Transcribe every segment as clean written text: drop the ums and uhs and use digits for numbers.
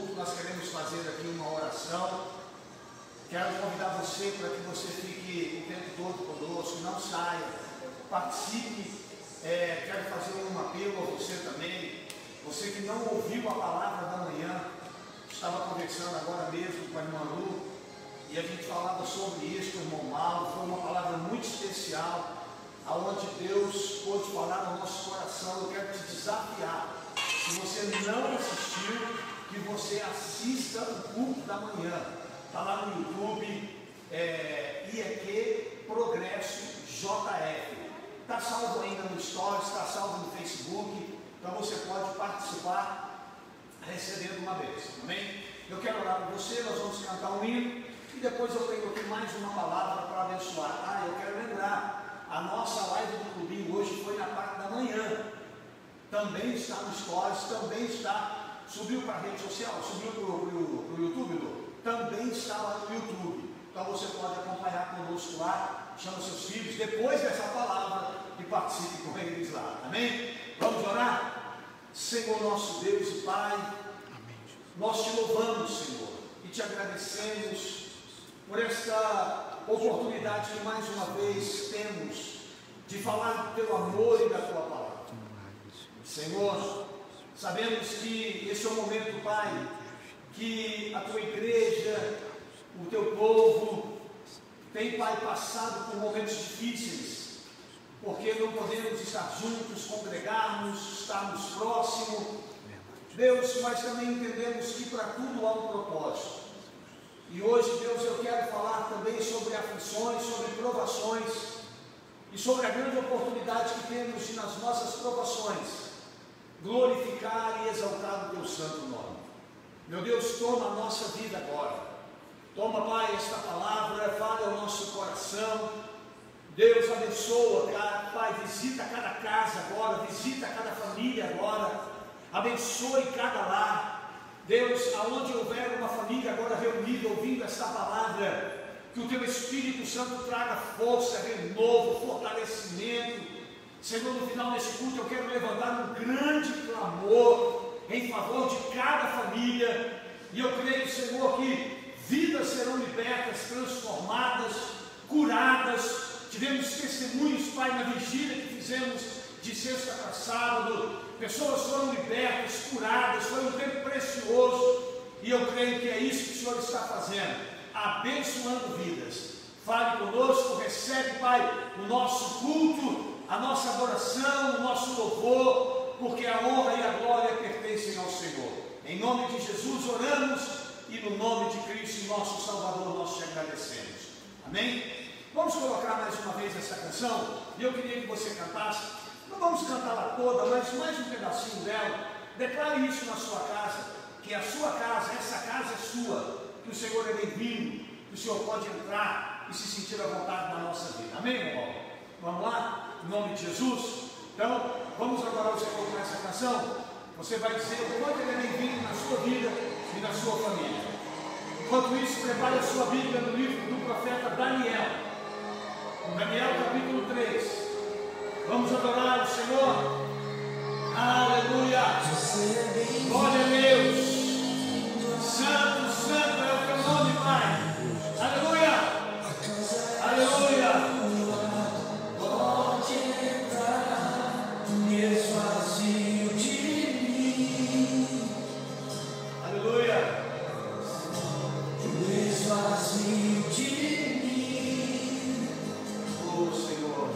culto, nós queremos fazer aqui uma oração. Quero convidar você para que você fique o tempo todo conosco, não saia, participe. Quero fazer um apelo a você também. Você que não ouviu a palavra da manhã, estava conversando agora mesmo com a irmã Lu, e a gente falava sobre isso com o irmão Mauro. Foi uma palavra muito especial, aonde Deus pôde falar no nosso coração. Eu quero te desafiar, se você não assistiu, que você assista o culto da manhã. Está lá no YouTube, IEQ Progresso JF. Está salvo ainda no Stories, está salvo no Facebook, então você pode participar recebendo uma bênção, amém? Eu quero orar por você, nós vamos cantar um hino e depois eu tenho aqui mais uma palavra para abençoar. Eu quero lembrar, a nossa live do clubinho hoje foi na parte da manhã, também está no Stories, também está, subiu para a rede social, subiu para o YouTube, também está lá no YouTube, então você pode acompanhar conosco lá, chama seus filhos, depois dessa palavra, e participe com eles lá, amém? Vamos orar? Senhor nosso Deus e Pai, amém. Nós te louvamos, Senhor, e te agradecemos por esta oportunidade que mais uma vez temos de falar do teu amor e da tua palavra. Senhor, sabemos que esse é o momento, Pai, que a tua igreja, o teu povo tem, Pai, passado por momentos difíceis, porque não podemos estar juntos, congregarmos, estarmos próximos. Deus, mas também entendemos que para tudo há um propósito. E hoje, Deus, eu quero falar também sobre aflições, sobre provações e sobre a grande oportunidade que temos de, nas nossas provações, glorificar e exaltar o teu santo nome. Meu Deus, toma a nossa vida agora. Toma, Pai, esta palavra, fale ao nosso coração. Deus abençoa, Pai, visita cada casa agora, visita cada família agora, abençoe cada lar. Deus, aonde houver uma família agora reunida, ouvindo esta palavra, que o teu Espírito Santo traga força, renovo, fortalecimento. Senhor, no final desse culto eu quero levantar um grande clamor em favor de cada família, e eu creio, Senhor, que vidas serão libertas, transformadas, curadas. Tivemos testemunhos, Pai, na vigília que fizemos de sexta para sábado, pessoas foram libertas, curadas, foi um tempo precioso, e eu creio que é isso que o Senhor está fazendo, abençoando vidas. Fale conosco, recebe, Pai, o nosso culto, a nossa adoração, o nosso louvor, porque a honra e a glória pertencem ao Senhor. Em nome de Jesus oramos, e no nome de Cristo, nosso Salvador, nós te agradecemos. Amém? Vamos colocar mais uma vez essa canção, e eu queria que você cantasse. Não vamos cantá-la toda, mas mais um pedacinho dela. Declare isso na sua casa, que a sua casa, essa casa é sua, que o Senhor é bem-vindo, que o Senhor pode entrar e se sentir à vontade na nossa vida. Amém, meu irmão? Vamos lá? Em nome de Jesus. Então, vamos adorar o Senhor com essa canção. Você vai dizer o quanto Ele é bem-vindo na sua vida e na sua família. Enquanto isso, prepare a sua Bíblia no livro do profeta Daniel. Daniel capítulo 3. Vamos adorar o Senhor. Aleluia. Glória a Deus. Santo, santo é o teu nome, Pai. Aleluia. Aleluia. Pode entrar, me esvazio de mim. Aleluia. Me esvazio de mim. Oh Senhor.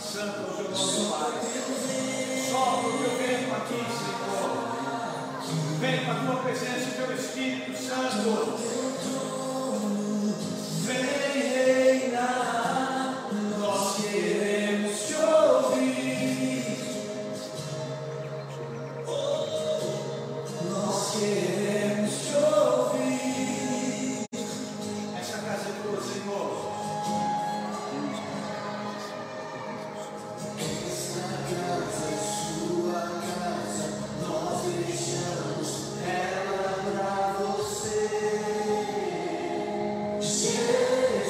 Santo é o teu nome, Pai. Sopra o teu vento aqui, Senhor. Vem com a tua presença, o teu Espírito Santo. Vem reinar, nós queremos te ouvir. Nós queremos te ouvir. Essa casa é tua, Senhor. Esta casa é sua casa, nós deixamos ela pra você. Jesus.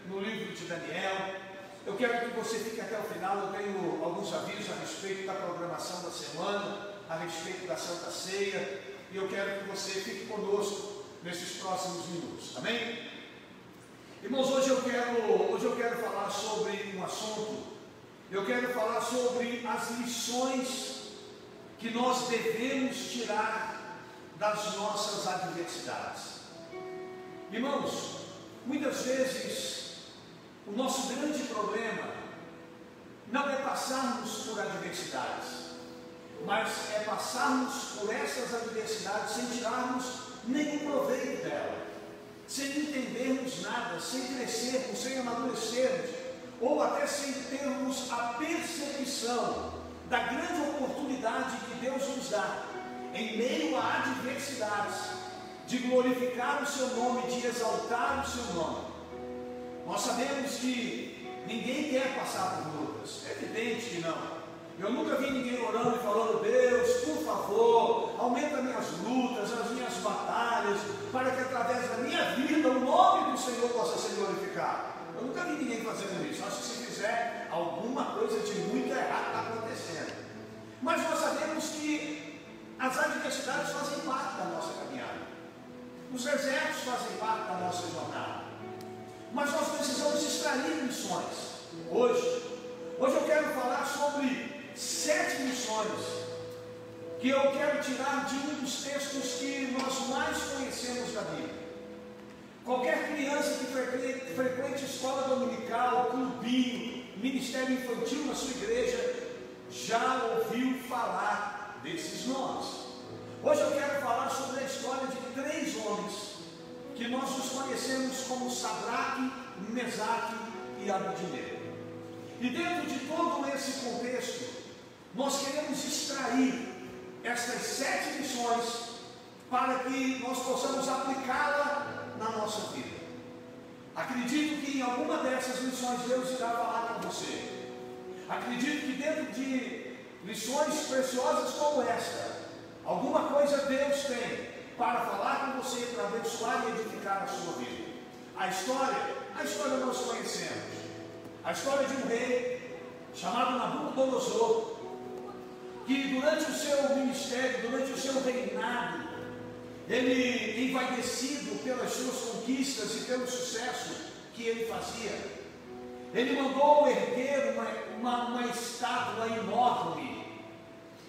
no livro de Daniel. Eu quero que você fique até o final. Eu tenho alguns avisos a respeito da programação da semana, a respeito da Santa Ceia, e eu quero que você fique conosco nesses próximos minutos, amém? Irmãos, hoje eu quero falar sobre um assunto. Eu quero falar sobre as lições que nós devemos tirar das nossas adversidades. Irmãos, muitas vezes o nosso grande problema não é passarmos por adversidades, mas é passarmos por essas adversidades sem tirarmos nenhum proveito dela, sem entendermos nada, sem crescermos, sem amadurecermos, ou até sem termos a percepção da grande oportunidade que Deus nos dá, em meio a adversidades, de glorificar o seu nome, de exaltar o seu nome. Nós sabemos que ninguém quer passar por lutas, é evidente que não. Eu nunca vi ninguém orando e falando: Deus, por favor, aumenta minhas lutas, as minhas batalhas, para que através da minha vida o nome do Senhor possa ser glorificado. Eu nunca vi ninguém fazendo isso. Acho que se fizer, alguma coisa de muito errado está acontecendo. Mas nós sabemos que as adversidades fazem parte da nossa caminhada, os desertos fazem parte da nossa jornada. Mas nós precisamos extrair lições. Hoje eu quero falar sobre 7 lições que eu quero tirar de um dos textos que nós mais conhecemos da Bíblia. Qualquer criança que frequente escola dominical, clubinho, ministério infantil na sua igreja, já ouviu falar desses nomes. Hoje eu quero falar sobre a história de 3 homens que nós os conhecemos como Sadraque, Mesaque e Abednego. E dentro de todo esse contexto, nós queremos extrair estas 7 lições para que nós possamos aplicá-la na nossa vida. Acredito que em alguma dessas lições Deus irá falar com você. Acredito que dentro de lições preciosas como esta, alguma coisa Deus tem para falar com você, para abençoar e edificar a sua vida. A história nós conhecemos. A história de um rei chamado Nabucodonosor, que durante o seu ministério, durante o seu reinado, ele, envaidecido pelas suas conquistas e pelo sucesso que ele fazia, ele mandou erguer uma estátua enorme.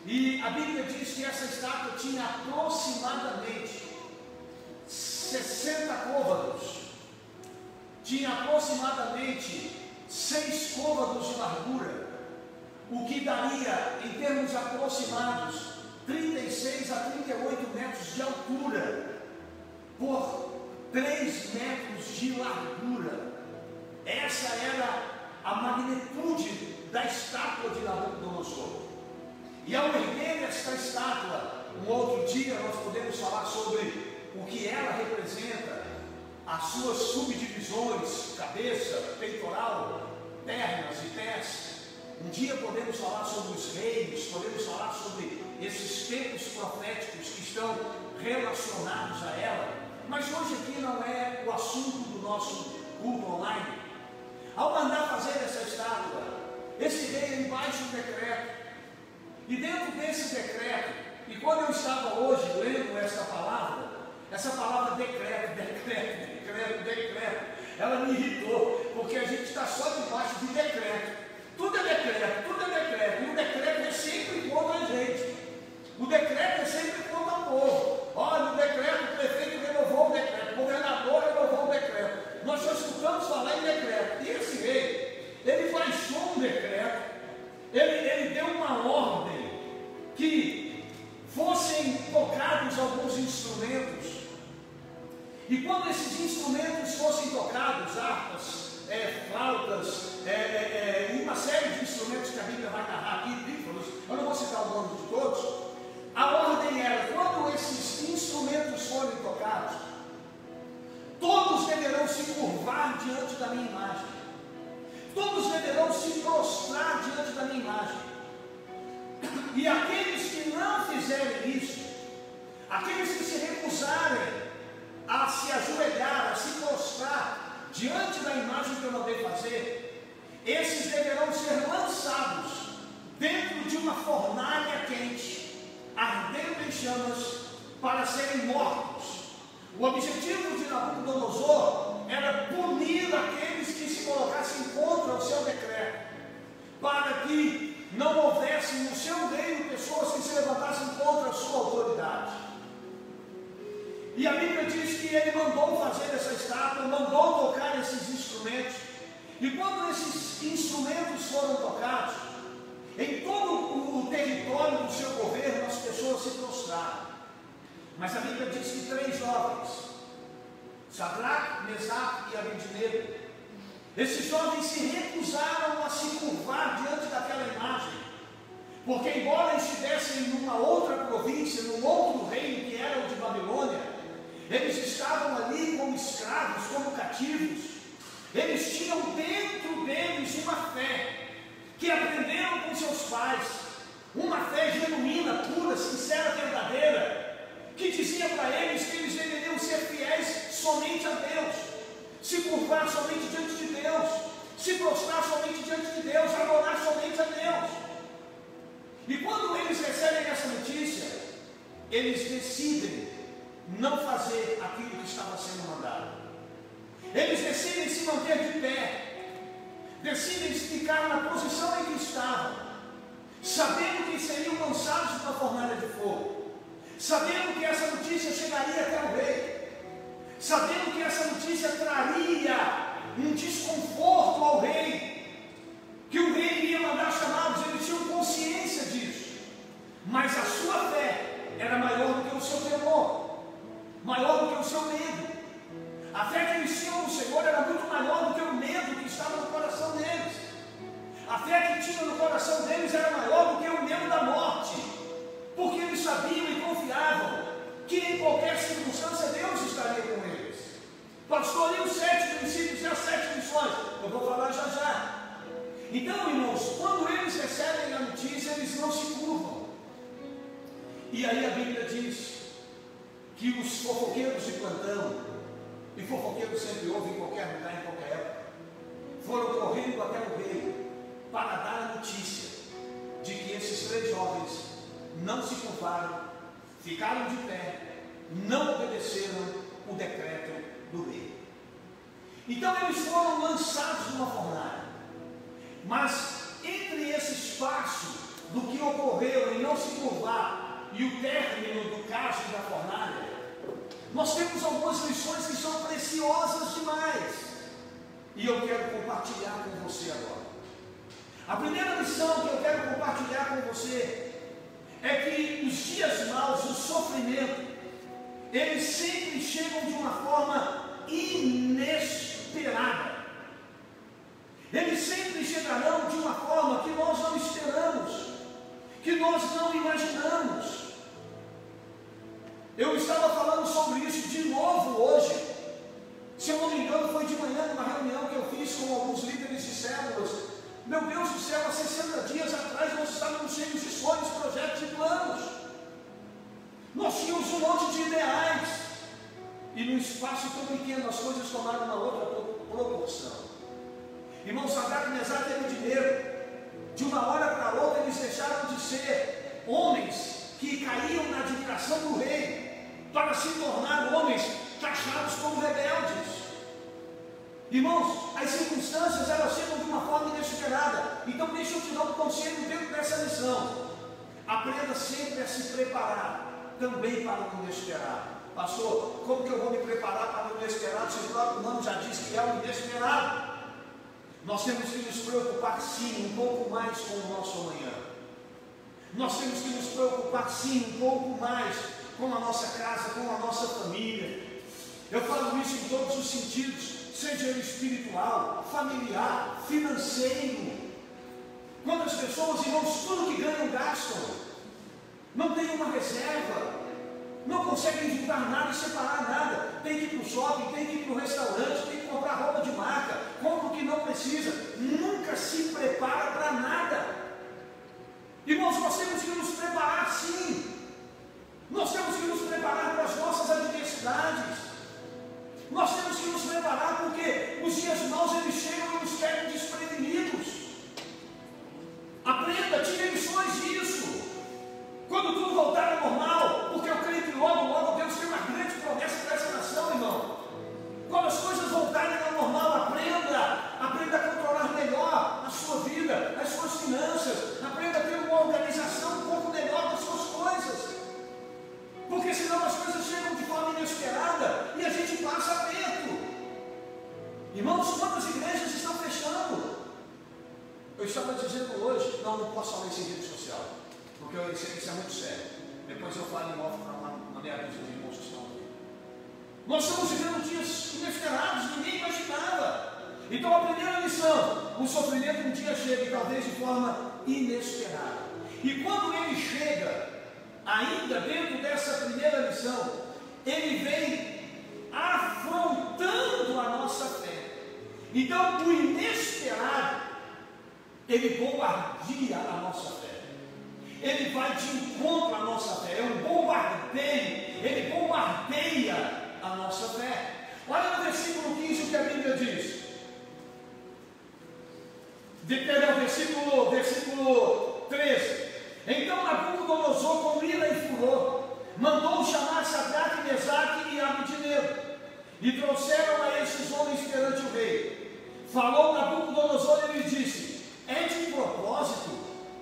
E a Bíblia diz que essa estátua tinha aproximadamente 60 côvados, tinha aproximadamente 6 côvados de largura, o que daria, em termos aproximados, 36 a 38 metros de altura, por 3 metros de largura. Essa era a magnitude da estátua de Nabucodonosor. E ao erguer esta estátua, um outro dia nós podemos falar sobre o que ela representa, as suas subdivisões, cabeça, peitoral, pernas e pés. Um dia podemos falar sobre os reinos, podemos falar sobre esses tempos proféticos que estão relacionados a ela. Mas hoje aqui não é o assunto do nosso culto online. Ao mandar fazer essa estátua, esse rei ele baixa um decreto. E dentro desse decreto, e quando eu estava hoje lendo essa palavra decreto, ela me irritou, porque a gente está só debaixo de decreto. Tudo é decreto, e o decreto é sempre contra a gente. O decreto é sempre contra o povo. Olha, o decreto, o prefeito renovou o decreto, o governador renovou o decreto. Nós só escutamos falar em decreto. E esse rei, ele baixou um decreto, ele deu uma ordem que fossem tocados alguns instrumentos. E quando esses instrumentos fossem tocados, harpas, flautas, e uma série de instrumentos que a Bíblia vai narrar aqui, pífanos, eu não vou citar o nome de todos, a ordem era: quando esses instrumentos forem tocados, todos deverão se curvar diante da minha imagem, todos deverão se prostrar diante da minha imagem, e aqueles que não fizerem isso, aqueles que se recusarem a se ajoelhar, a se prostrar diante da imagem que eu mandei fazer, esses deverão ser lançados dentro de uma fornalha quente, ardendo em chamas, para serem mortos. O objetivo de Nabucodonosor era punir aqueles que se colocassem contra o seu decreto, para que não houvesse no seu reino pessoas que se levantassem contra a sua autoridade. E a Bíblia diz que ele mandou fazer essa estátua, mandou tocar esses instrumentos, e quando esses instrumentos foram tocados, em todo o território do seu governo, as pessoas se prostraram. Mas a Bíblia diz que 3 jovens, Sadraque, Mesaque e Abednego, esses jovens se recusaram a se curvar diante daquela imagem, porque embora estivessem numa outra província, num outro reino que era o de Babilônia, eles estavam ali como escravos, como cativos. Eles tinham dentro deles uma fé que aprenderam com seus pais, uma fé genuína, pura, sincera, verdadeira, que dizia para eles que eles deveriam ser fiéis somente a Deus, se curvar somente diante de Deus, se prostrar somente diante de Deus, adorar somente a Deus. E quando eles recebem essa notícia, eles decidem não fazer aquilo que estava sendo mandado. Eles decidem se manter de pé, decidem ficar na posição em que estavam, sabendo que seriam lançados numa fornalha de fogo, sabendo que essa notícia chegaria até o rei, sabendo que essa notícia traria um desconforto ao rei, que o rei iria mandar chamá-los. Eles tinham consciência disso, mas a sua fé era maior do que o seu temor, maior do que o seu medo. A fé que eles tinham no Senhor era muito maior do que o medo que estava no coração deles. A fé que tinha no coração deles era maior do que o medo da morte, porque eles sabiam e confiavam que em qualquer circunstância Deus estaria com eles. Pastor, e os 7 princípios e as 7 lições? Eu vou falar já já. Então, irmãos, quando eles recebem a notícia, eles não se curvam. E aí a Bíblia diz que os fofoqueiros de plantão, e fofoqueiros sempre houve em qualquer lugar, em qualquer época, foram correndo até o rei para dar a notícia de que esses 3 jovens não se curvaram, ficaram de pé, não obedeceram o decreto do rei. Então eles foram lançados numa fornalha, mas entre esse espaço do que ocorreu em não se curvar e o término do caso da fornalha, nós temos algumas lições que são preciosas demais, e eu quero compartilhar com você agora. A primeira lição que eu quero compartilhar com você é que os dias maus, o sofrimento, eles sempre chegam de uma forma inesperada. Eles sempre chegarão de uma forma que nós não esperamos, que nós não imaginamos. Eu estava falando sobre isso de novo hoje. Se eu não me engano, foi de manhã numa reunião que eu fiz com alguns líderes de células. Meu Deus do céu, há 60 dias atrás nós estávamos cheios de sonhos, projetos e planos. Nós tínhamos um monte de ideais. E no espaço tão pequeno as coisas tomaram uma outra proporção. Irmãos, Sadraque, Mesaque e Abednego, de uma hora para outra eles deixaram de ser homens que caíam na admiração do rei, para se tornar homens taxados como rebeldes. Irmãos, as circunstâncias elas chegam de uma forma inesperada. Então deixa eu te dar um conselho dentro dessa lição. Aprenda sempre a se preparar também para o inesperado. Pastor, como que eu vou me preparar para o inesperado se o próprio nome já diz que é o inesperado? Nós temos que nos preocupar sim um pouco mais com o nosso amanhã. Nós temos que nos preocupar sim um pouco mais com a nossa casa, com a nossa família. Eu falo isso em todos os sentidos, seja ele espiritual, familiar, financeiro. Quando as pessoas, irmãos, tudo que ganham gastam, não tem uma reserva, não conseguem juntar nada e separar nada, tem que ir para o shopping, tem que ir para o restaurante, tem que comprar roupa de marca, compra o que não precisa, nunca se prepara para nada. Irmãos, nós temos que nos preparar sim, nós temos que nos preparar para as nossas adversidades, nós temos que nos preparar porque os dias maus eles chegam e nos pegam desprevenidos. Aprenda, tire lições disso. Quando tudo voltar ao normal, porque eu creio que logo Deus tem uma grande promessa para essa nação, irmão. Quando as coisas voltarem ao normal, aprenda a controlar melhor a sua vida, as suas finanças, aprenda a ter uma organização um pouco melhor das suas coisas. Porque senão as coisas chegam de forma inesperada e a gente passa aperto. Irmãos, quantas igrejas estão fechando? Eu estava dizendo hoje, não posso falar isso em rede social, porque isso é muito sério. Depois eu falo em off para uma meia dúzia de irmãos que estão aqui. Nós estamos vivendo dias inesperados, ninguém imaginava. Então a primeira lição, o sofrimento um dia chega, e talvez de forma inesperada. E quando ele chega, ainda dentro dessa primeira lição, ele vem afrontando a nossa fé. Então o inesperado, ele bombardeia a nossa fé. Ele vai de encontro à nossa fé. É um bombardeio. Ele bombardeia a nossa fé. Olha no versículo 15 o que a Bíblia diz. Versículo 13. Então Nabucodonosor, com ira e furor, mandou chamar Sadraque, Mesaque e Abednego, e trouxeram a esses homens perante o rei. Falou Nabucodonosor e lhe disse: é de propósito,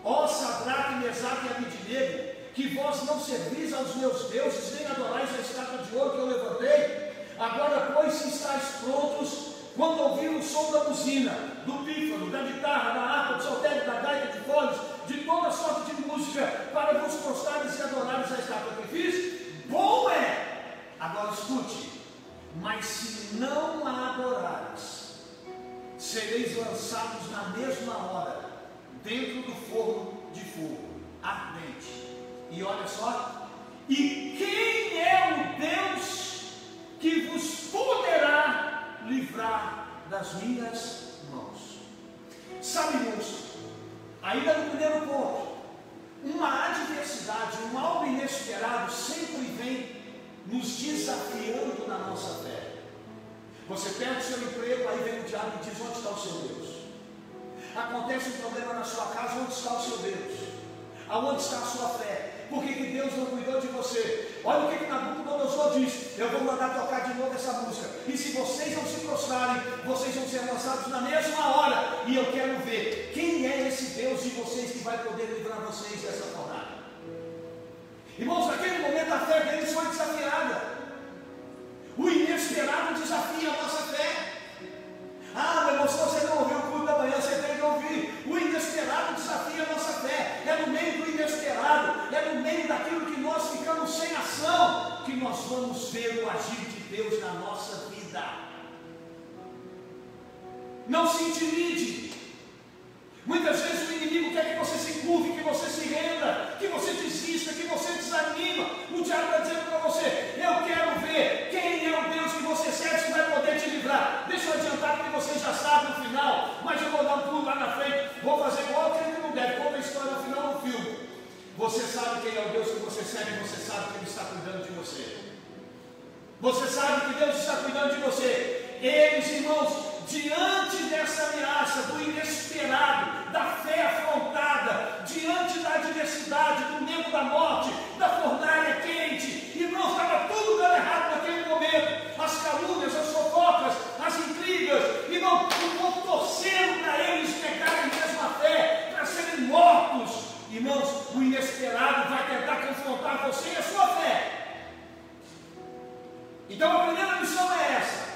ó Sadraque, Mesaque e Abednego, que vós não servis aos meus deuses, nem adorais a estátua de ouro que eu levantei? Agora, pois, se estáis prontos, quando ouvir o som da buzina, do pífano, da guitarra, da harpa, do saltério, da gaita, de foles, de toda sorte de música, para vos prostrares e adorares a estátua que fiz, bom é. Agora escute: mas se não a adorares, sereis lançados na mesma hora dentro do forno de fogo ardente. E olha só: e quem é o Deus que vos poderá livrar das minhas mãos? Sabe, irmãos, ainda no primeiro ponto, uma adversidade, um algo inesperado sempre vem nos desafiando na nossa fé. Você perde o seu emprego, aí vem o diabo e diz: onde está o seu Deus? Acontece um problema na sua casa, onde está o seu Deus? Aonde está a sua fé? Por que Deus não cuidou de você? Olha o que Nabucodonosor diz: eu vou mandar tocar de novo essa música, e se vocês não se prostrarem, vocês vão ser lançados na mesma hora. E eu quero ver quem é esse Deus de vocês que vai poder livrar vocês dessa fornalha. Irmãos, naquele momento a fé deles foi desafiada. O inesperado desafia a nossa fé. Ah, meu irmão, se você não ouviu o culto da manhã, você tem que ouvir. O inesperado desafia a nossa fé. É no meio do inesperado, é no meio daquilo que nós ficamos sem ação, que nós vamos ver o agir de Deus na nossa vida. Não se intimide. Muitas vezes o inimigo quer que você se curve, que você se renda, que você desista, que você desanima. O diabo está dizendo para você: eu quero ver quem é o Deus que você serve que vai poder te livrar. Deixa eu adiantar, porque você já sabe no final, mas eu vou dar um pulo lá na frente, vou fazer igual aquele que não deve, conta a história no final do filme. Você sabe quem é o Deus que você serve, você sabe que Ele está cuidando de você. Você sabe que Deus está cuidando de você. Eles, irmãos, diante dessa ameaça, do inesperado, da fé afrontada, diante da adversidade, do medo da morte, da fornalha quente, irmãos, estava tudo dando errado naquele momento. As calúnias, as fofocas, as intrigas, irmão, o povo torcendo para eles pegarem mesmo a fé, para serem mortos. Irmãos, o inesperado vai tentar confrontar você e a sua fé. Então a primeira lição é essa: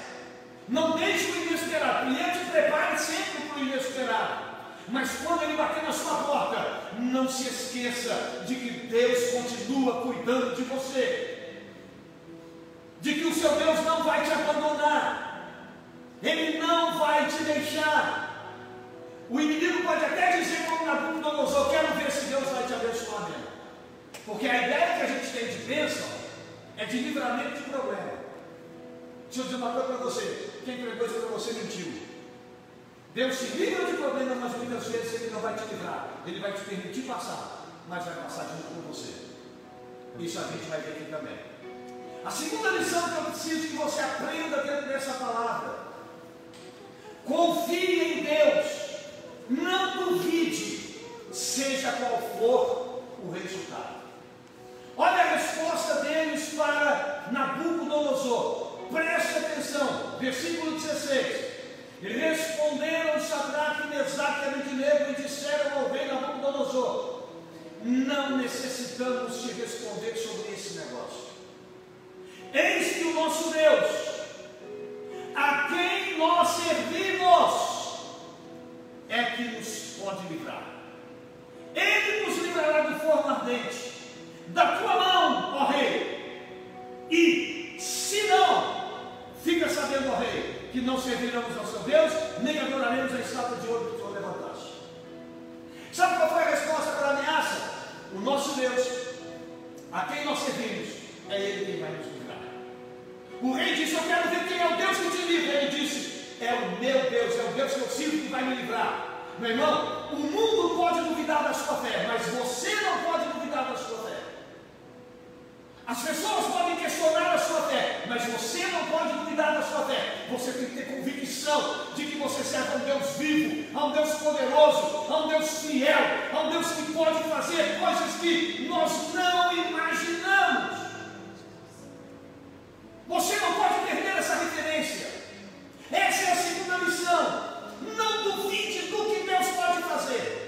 não deixe o inesperado. Primeiro te prepare sempre para o inesperado, mas quando ele bater na sua porta, não se esqueça de que Deus continua cuidando de você, de que o seu Deus não vai te abandonar, Ele não vai te deixar. O inimigo pode até dizer como Nabucodonosor: quero ver se Deus vai te abençoar mesmo, porque a ideia que a gente tem de bênção é de livramento de problema. Deixa eu dizer uma coisa para você: quem pregou isso para você mentiu. Deus te livra de problemas, mas muitas vezes Ele não vai te livrar. Ele vai te permitir passar, mas vai passar junto com você. Isso a gente vai ver aqui também. A segunda lição que eu preciso que você aprenda dentro dessa palavra Confie em Deus, não duvide, seja qual for o resultado. Olha a resposta deles para Nabucodonosor, preste atenção, versículo 16. Responderam Sadraque, Mesaque e Abednego e disseram ao rei Nabucodonosor: não necessitamos te responder sobre esse negócio. Eis que o nosso Deus, a quem nós servimos, é que nos pode livrar. Ele nos livrará do forno ardente, da tua mão, ó rei. E se não, fica sabendo, ó rei, que não serviremos ao seu Deus, nem adoraremos a estátua de ouro que o Senhor levantaste. Sabe qual foi a resposta para a ameaça? O nosso Deus, a quem nós servimos, é Ele quem vai nos livrar. O rei disse: eu quero ver quem é o Deus que te livra. Ele disse: é o meu Deus, é o Deus que eu sirvo que vai me livrar. Meu irmão, o mundo pode duvidar da sua fé, mas você não pode duvidar da sua fé. As pessoas podem questionar a sua fé, mas você não pode duvidar da sua fé. Você tem que ter convicção de que você serve a um Deus vivo, a um Deus poderoso, a um Deus fiel, a um Deus que pode fazer coisas que nós não imaginamos. Você não pode perder essa referência. Essa é a segunda lição. Não duvide do que Deus pode fazer.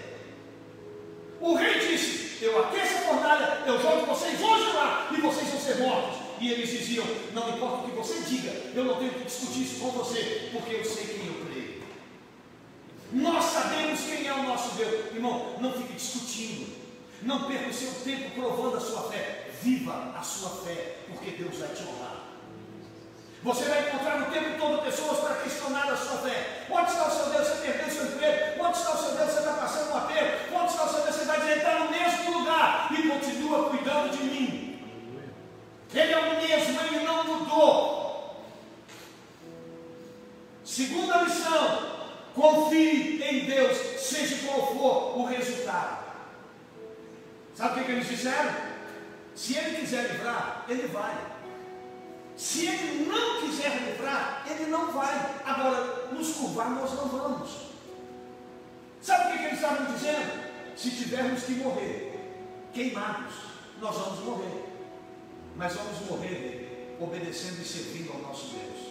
O rei disse: eu aqueço a fornalha, eu jogo vocês hoje lá e vocês vão ser mortos. E eles diziam: não importa o que você diga, eu não tenho que discutir isso com você, porque eu sei quem eu creio. Nós sabemos quem é o nosso Deus. Irmão, não fique discutindo, não perca o seu tempo provando a sua fé. Viva a sua fé, porque Deus vai te honrar. Você vai encontrar o tempo todo pessoas para questionar a sua fé. Onde está o seu Deus? Você perdeu o seu emprego? Onde está o seu Deus? Você está passando um aperto? Onde está o seu Deus? Você vai dizer: está no mesmo lugar e continua cuidando de mim. Ele é o mesmo, ele não mudou. Segunda lição: confie em Deus, seja qual for o resultado. Sabe o que eles disseram? Se ele quiser livrar, ele vai. Se ele não quiser livrar, ele não vai. Agora, nos curvar nós não vamos. Sabe o que eles estavam dizendo? Se tivermos que morrer queimados, nós vamos morrer. Mas vamos morrer obedecendo e servindo ao nosso Deus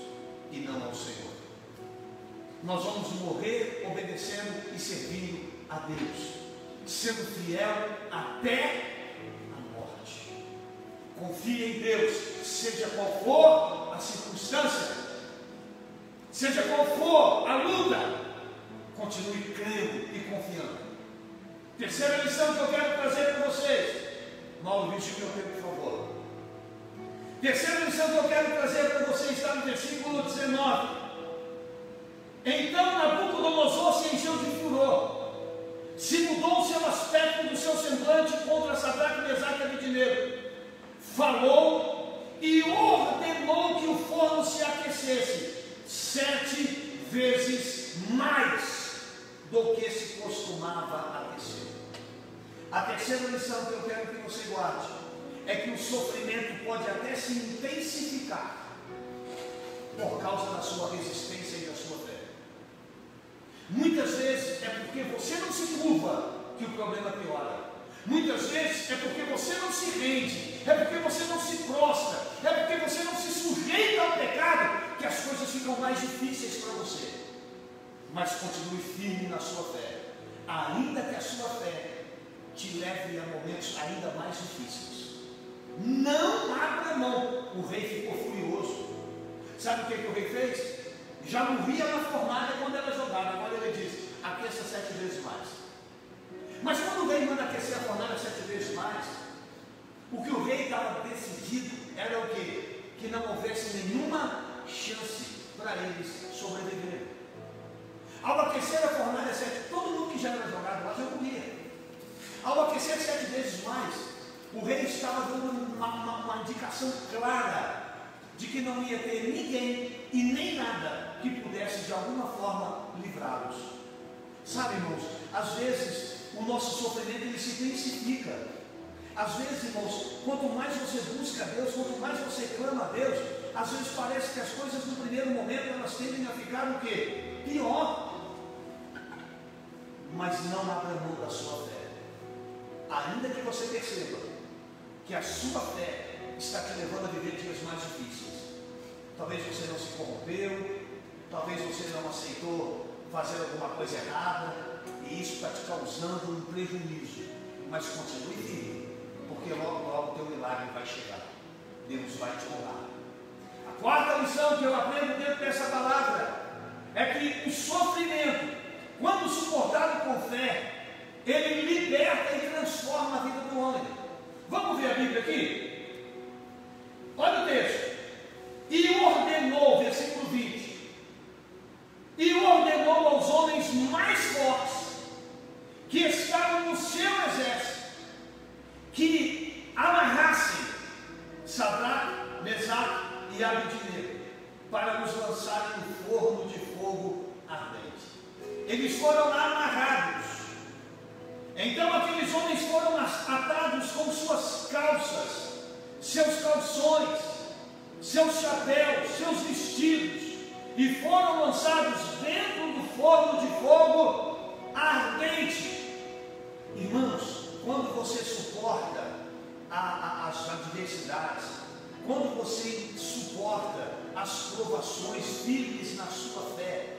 e não ao Senhor. Nós vamos morrer obedecendo e servindo a Deus, sendo fiel até a morte. Confie em Deus, seja qual for a circunstância, seja qual for a luta, continue crendo e confiando. Terceira lição que eu quero trazer para vocês. Mauro, vigie meu tempo, por favor. Terceira lição que eu quero trazer para vocês está no versículo 19. Então Nabucodonosor se encheu de furor, se mudou o seu aspecto do seu semblante contra Sadraque, Mesaque e Abednego. Falou e ordenou que o forno se aquecesse 7 vezes mais do que se costumava aquecer. A terceira lição que eu quero que você guarde é que o sofrimento pode até se intensificar por causa da sua resistência e da sua fé. Muitas vezes é porque você não se curva que o problema piora. Muitas vezes é porque você não se rende, é porque você não se prostra, é porque você não se sujeita ao pecado, que as coisas ficam mais difíceis para você. Mas continue firme na sua fé, ainda que a sua fé te leve a momentos ainda mais difíceis. Não abra mão. O rei ficou furioso. Sabe o que o rei fez? Já morria na fornalha quando ela jogava. Agora ele diz: aqueça 7 vezes mais. Mas quando o rei manda aquecer a fornalha 7 vezes mais, o que o rei estava decidido era o quê? Que não houvesse nenhuma chance para eles sobreviverem. Ao aquecer a fornalha 7, todo mundo que já era jogado lá já morria. Ao aquecer 7 vezes mais, o rei estava dando uma indicação clara de que não ia ter ninguém e nem nada que pudesse de alguma forma livrá-los. Sabe, irmãos, às vezes o nosso sofrimento ele se intensifica. Às vezes, irmãos, quanto mais você busca a Deus, quanto mais você clama a Deus, às vezes parece que as coisas no primeiro momento elas tendem a ficar o quê? pior. Mas não abra mão da sua fé. Ainda que você perceba que a sua fé está te levando a viver dias mais difíceis. Talvez você não se corrompeu, talvez você não aceitou fazer alguma coisa errada, e isso está te causando um prejuízo. Mas continue firme, porque logo, logo o teu milagre vai chegar. Deus vai te honrar. A quarta lição que eu aprendo dentro dessa palavra é que o sofrimento, quando suportado com fé, ele liberta e transforma a vida do homem. Vamos ver a Bíblia aqui? Olha o texto. E ordenou, versículo 20, e ordenou aos homens mais fortes que estavam no seu exército, que amarrassem Sadraque, Mesaque e Abednego, para nos lançarem no forno de fogo ardente. Eles foram amarrados. Então aqueles homens foram atados com suas calças, seus calções, seus chapéus, seus vestidos, e foram lançados dentro do forno de fogo ardente. Irmãos, quando você suporta as adversidades, quando você suporta as provações firmes na sua fé,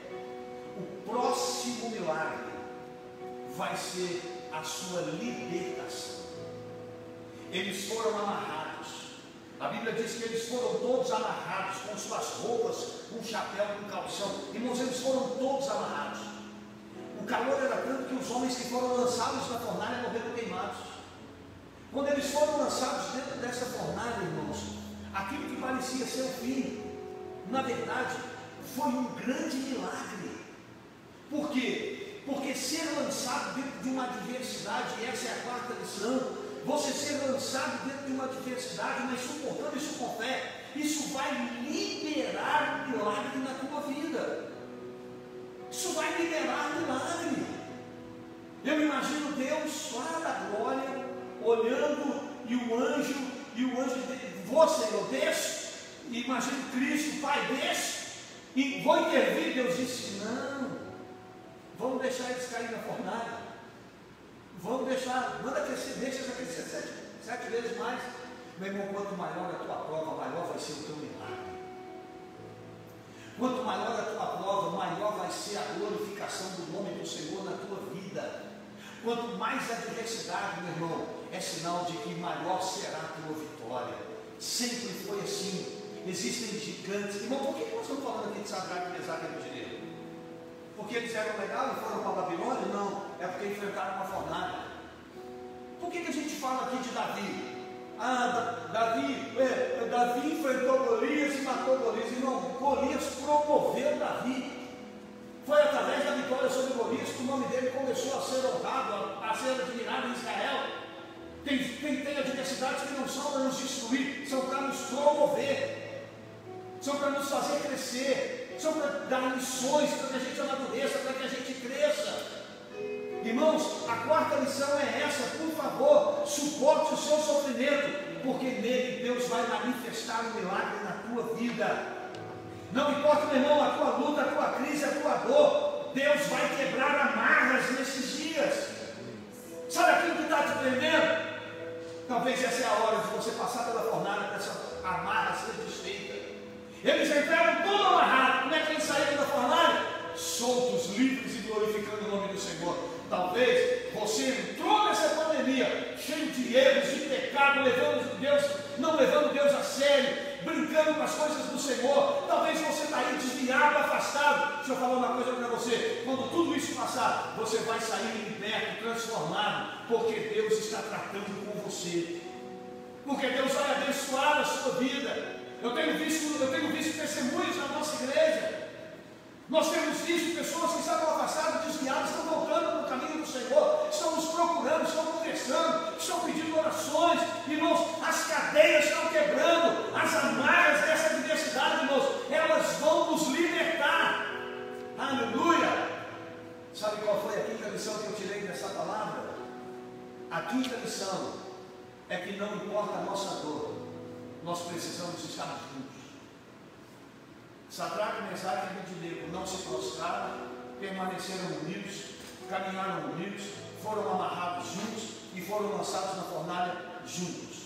o próximo milagre vai ser a sua libertação. Eles foram amarrados. A Bíblia diz que eles foram todos amarrados, com suas roupas, com chapéu, com calção. Irmãos, eles foram todos amarrados. O calor era tanto que os homens que foram lançados na fornalha morreram queimados. Quando eles foram lançados dentro dessa fornalha, irmãos, aquilo que parecia ser o fim, na verdade, foi um grande milagre. Por quê? Porque ser lançado dentro de uma adversidade, e essa é a quarta lição, você ser lançado dentro de uma adversidade, mas suportando isso com fé, isso vai liberar um milagre na tua vida. Isso vai liberar um milagre. Eu imagino Deus lá da glória, olhando, e o anjo dele, vou, Senhor, desce. E imagino Cristo, Pai, desce, e vou intervir. Deus disse, não, vamos deixar eles cair na fornalha. Vamos deixar, manda aquecer, deixa eles aquecer sete vezes mais. Meu irmão, quanto maior a tua prova, maior vai ser o teu milagre. Quanto maior a tua prova, maior vai ser a glorificação do nome do Senhor na tua vida. Quanto mais adversidade, meu irmão, é sinal de que maior será a tua vitória. Sempre foi assim. Existem gigantes. Irmão, por que nós estamos falando aqui de Sadraque, Mesaque e Abednego? Porque eles eram legais e foram para a Babilônia? Não, é porque enfrentaram uma fornalha. Por que a gente fala aqui de Davi? Davi enfrentou Golias e matou Golias. Irmão, Golias promoveu Davi. Foi através da vitória sobre Golias que o nome dele começou a ser honrado, a ser admirado em Israel. Tem adversidades que não são para nos destruir, são para nos promover, são para nos fazer crescer, são para dar lições, para que a gente amadureça, para que a gente cresça. Irmãos, a quarta lição é essa: por favor, suporte o seu sofrimento, porque nele Deus vai manifestar um milagre na tua vida. Não importa, meu irmão, a tua luta, a tua crise, a tua dor, Deus vai quebrar amarras nesses dias. Sabe aquilo que está te prendendo? Talvez essa é a hora de você passar pela fornalha para essa amarra ser desfeita. Eles entraram tudo amarrado. Como é que eles saíram da fornalha? Soltos, livres e glorificando o nome do Senhor. Talvez você entrou nessa pandemia cheio de erros, de pecado, não levando Deus a sério, brincando com as coisas do Senhor. Talvez você está aí desviado, afastado. Deixa eu falar uma coisa para você: quando tudo isso passar, você vai sair liberto, transformado, porque Deus está tratando com você, porque Deus vai abençoar a sua vida. Eu tenho visto testemunhos na nossa igreja. Nós temos visto pessoas que estavam afastadas, desviadas, estão voltando para o caminho do Senhor, estão nos procurando, estão conversando, estão pedindo orações. Irmãos, as cadeias estão quebrando, as amarras dessa adversidade, irmãos, elas vão nos libertar. Aleluia! Sabe qual foi a quinta lição que eu tirei dessa palavra? A quinta lição é que não importa a nossa dor, nós precisamos estar juntos. Sadraque, Mesaque e Abednego não se prostraram, permaneceram unidos, caminharam unidos, foram amarrados juntos e foram lançados na fornalha juntos.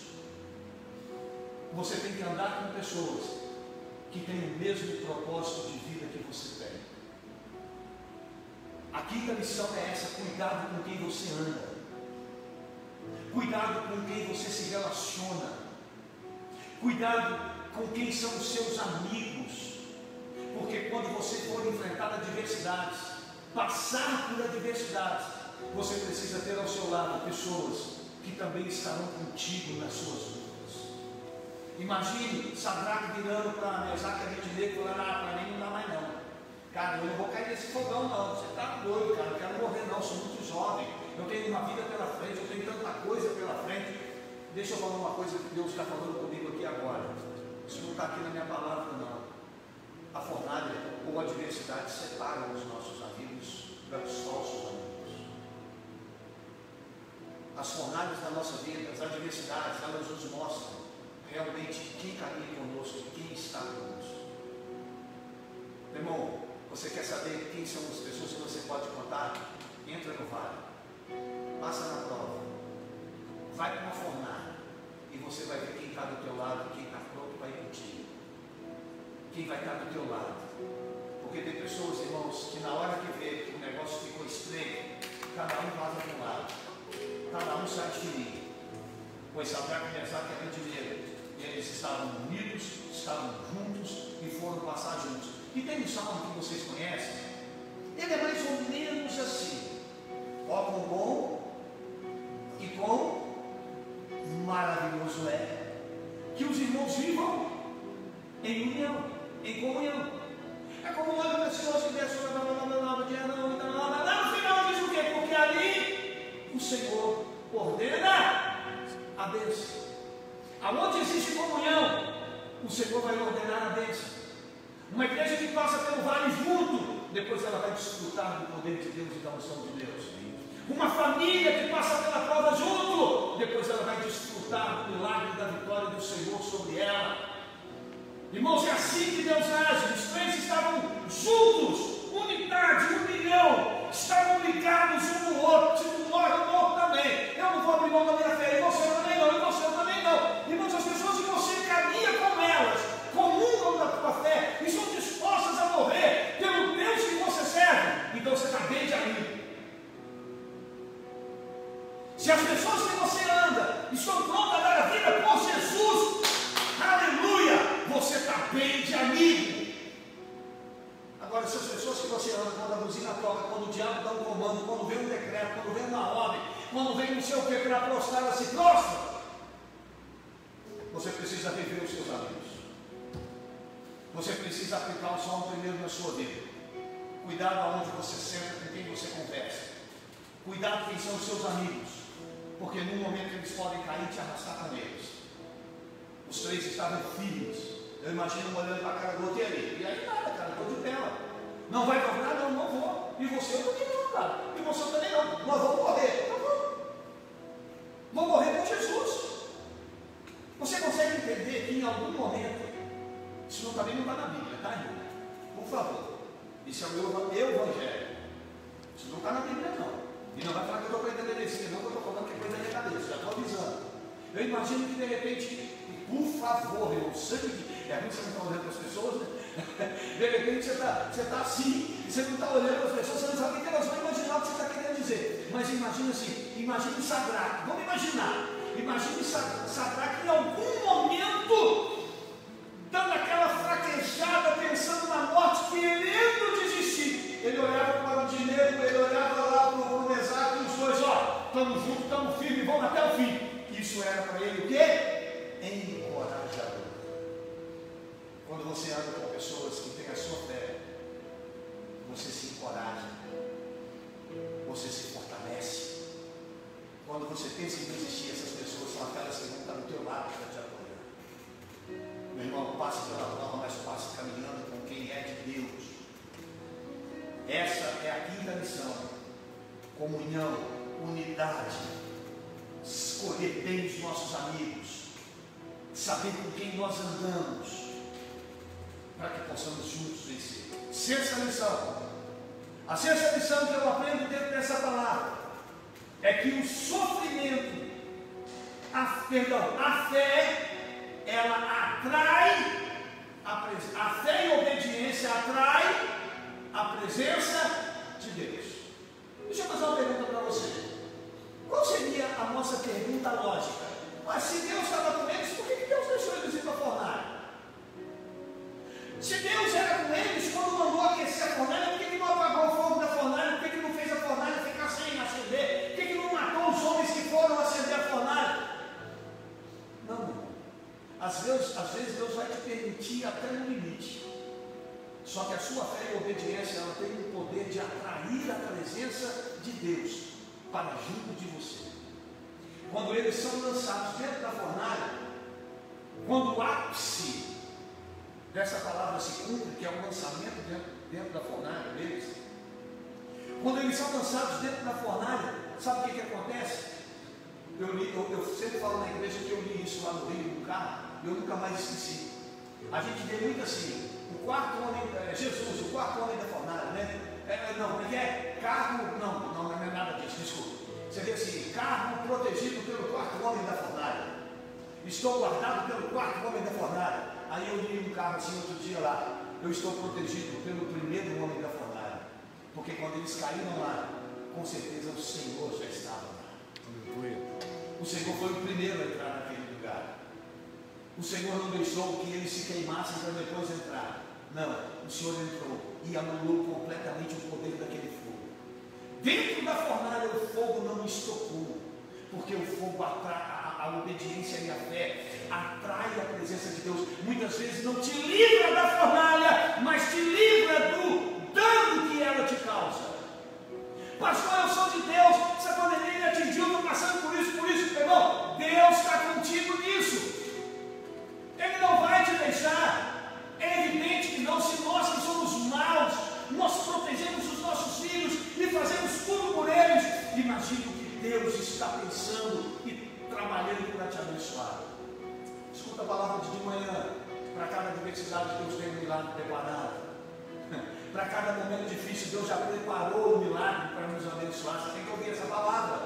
Você tem que andar com pessoas que têm o mesmo propósito de vida que você tem. A quinta lição é essa: cuidado com quem você anda, cuidado com quem você se relaciona, cuidado com quem são os seus amigos, porque quando você for enfrentar adversidades, passar por adversidades, você precisa ter ao seu lado pessoas que também estarão contigo nas suas lutas. Imagine Sadraque virando para Mesaque e Abednego e falando: para mim não dá mais não. Cara, eu não vou cair nesse fogão não. Você está doido, cara. Eu não quero morrer não. Eu sou muito jovem. Eu tenho uma vida pela frente. Eu tenho tanta coisa pela frente. Deixa eu falar uma coisa que Deus está falando comigo aqui agora. Isso não está aqui na minha palavra não. A fornalha ou a adversidade separam os nossos amigos dos falsos amigos. As fornalhas da nossa vida, as adversidades, elas nos mostram realmente quem caminha conosco e quem está conosco. Meu irmão, você quer saber quem são as pessoas que você pode contar? Entra no vale, passa na prova, vai para uma fornalha e você vai ver quem está do teu lado e quem está pronto para ir contigo. Quem vai estar do teu lado. Porque tem pessoas, irmãos, que na hora que vê que o negócio ficou estreito, cada um vaza para um lado, cada um sai ferido. Pois Sadraque, Mesaque e Abednego, eles estavam unidos, estavam juntos e foram passar juntos. E tem um salmo que vocês conhecem, ele é mais ou menos assim: ó, quão bom e quão maravilhoso é que os irmãos vivam em união, em comunhão. É como olha pessoas que descem no final diz o quê? Porque ali o Senhor ordena a bênção. Aonde existe comunhão, o Senhor vai ordenar a bênção. Uma igreja que passa pelo vale junto, depois ela vai desfrutar do poder de Deus e da unção de Deus. Uma família que passa pela prova junto, depois ela vai desfrutar do milagre da vitória do Senhor sobre ela. Irmãos, é assim que Deus age. Os crentes estavam juntos, unidade, união, estavam ligados um no outro. Se tu morre, eu morro também. Eu não vou abrir mão da minha fé, e você também não, e você também não. Irmãos, as pessoas que você caminha com elas, comungam da tua fé e são dispostas a morrer pelo Deus que você serve, então você está bem de amigo. Se as pessoas que você anda estão prontas a dar a vida por Jesus, aleluia, você está bem de amigo. Agora, se as pessoas que você anda, quando a buzina toca, quando o diabo dá um comando, quando vem um decreto, quando vem uma ordem, quando vem não sei o que para prostrar, ela se prostra, você precisa rever os seus amigos. Você precisa aplicar o Salmo primeiro na sua vida. Cuidado aonde você senta, com quem você conversa. Cuidado quem são os seus amigos, porque num momento eles podem cair e te arrastar com eles. Os três estavam firmes. Eu imagino um olhando para a cara do outro e ali. E aí nada, cara, estou de tela. Não vai dobrar? Não, não vou. E você, eu também não, cara. E você também não. Nós vamos morrer. Não vamos. Vou morrer com Jesus. Você consegue entender que em algum momento, isso não, também não está na Bíblia, tá, irmão? Por favor. Isso é o meu evangelho. Isso não está na Bíblia, não. E não vai falar que eu estou com a entendencia, não, que eu estou falando que é coisa da minha cabeça, já estou avisando. Eu imagino que de repente, por favor, irmão, sangue, é ruim você não está olhando para as pessoas, né? De repente você está assim, você não está olhando para as pessoas, você não sabe o que elas vão imaginar o que você está querendo dizer. Mas imagina assim, imagine Sadraque, vamos imaginar, imagine Sadraque em algum momento, dando aquela fraquejada, pensando na morte, querendo desistir. Ele olhava para o dinheiro, ele olhava lá para o Mesaque e os dois, ó, estamos juntos, estamos firmes, vamos até o fim. Isso era para ele o quê? Encorajador. Quando você anda com pessoas que têm a sua fé, você se encoraja, você se fortalece. Quando você pensa em desistir, essas pessoas são aquelas que vão estar do teu lado para te apoiar. Meu irmão, passe pela prova, mas passe caminhando com quem é de Deus. Essa é a quinta lição: comunhão, unidade, escolher bem os nossos amigos, saber com quem nós andamos, para que possamos juntos vencer. Sexta lição. A sexta lição que eu aprendo dentro dessa palavra é que o sofrimento, a fé, ela atrai, a fé e a obediência atrai a presença de Deus. Deixa eu fazer uma pergunta para você. Qual seria a nossa pergunta lógica? Mas se Deus estava com eles, por que Deus deixou eles ir para a fornalha? Se Deus era com eles, quando mandou aquecer a fornalha, por que não apagou o fogo da fornalha? Por que não fez a fornalha ficar sem acender? Por que não matou os homens que foram acender a fornalha? Não, não. Às vezes Deus vai te permitir até no limite. Só que a sua fé e a obediência, ela tem o poder de atrair a presença de Deus para junto de você. Quando eles são lançados dentro da fornalha, quando o ápice dessa palavra se cumpre, que é o lançamento dentro da fornalha deles, quando eles são lançados dentro da fornalha, sabe o que acontece? Eu sempre falo na igreja que eu li isso lá no Rio, no carro, e eu nunca mais esqueci. A gente vê muito assim, o quarto homem, Jesus, o quarto homem da fornalha, né? Carro, não é nada disso, desculpa. Você vê assim, carro protegido pelo quarto homem da fornalha. Estou guardado pelo quarto homem da fornalha. Aí eu li um carro assim outro dia lá, eu estou protegido pelo primeiro homem da fornalha. Porque quando eles caíram lá, com certeza o Senhor já estava lá. O Senhor foi o primeiro a entrar naquele lugar. O Senhor não deixou que eles se queimassem para depois entrar. Não, o Senhor entrou e anulou completamente o poder daquele fogo. Dentro da fornalha o fogo não estocou, porque o fogo atrai, a obediência e a fé atrai a presença de Deus. Muitas vezes não te livra da fornalha, mas te livra do dano que ela te causa. Pastor, eu sou de Deus, essa pandemia me atingiu, estou passando por isso, irmão. Deus está contigo nisso. Ele não vai te deixar. É evidente que não, se nós que somos maus, nós protegemos os nossos filhos e fazemos tudo por eles. Imagine o que Deus está pensando e trabalhando para te abençoar. Escuta a palavra de manhã. Para cada adversidade, Deus tem um milagre preparado. Para cada momento difícil, Deus já preparou o milagre para nos abençoar. Você tem que ouvir essa palavra.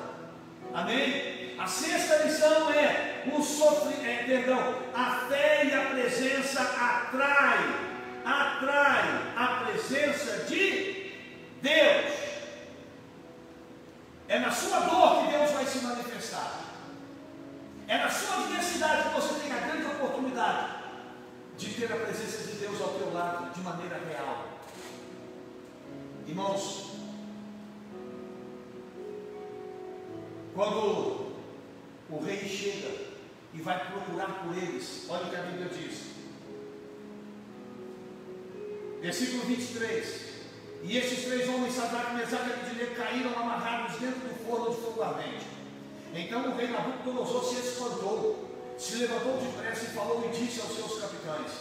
Amém? A sexta lição é a fé e a presença atrai a presença de Deus. É na sua dor que Deus vai se manifestar. É na sua adversidade que você tem a grande oportunidade de ter a presença de Deus ao teu lado de maneira real. Irmãos, quando o rei chega e vai procurar por eles, olha o que a Bíblia diz. Versículo 23. E estes três homens, Sadraque, Mesaque e Abednego, caíram amarrados dentro do forno de fogo ardente. Então o rei Nabucodonosor se espantou, se levantou depressa e falou e disse aos seus capitães: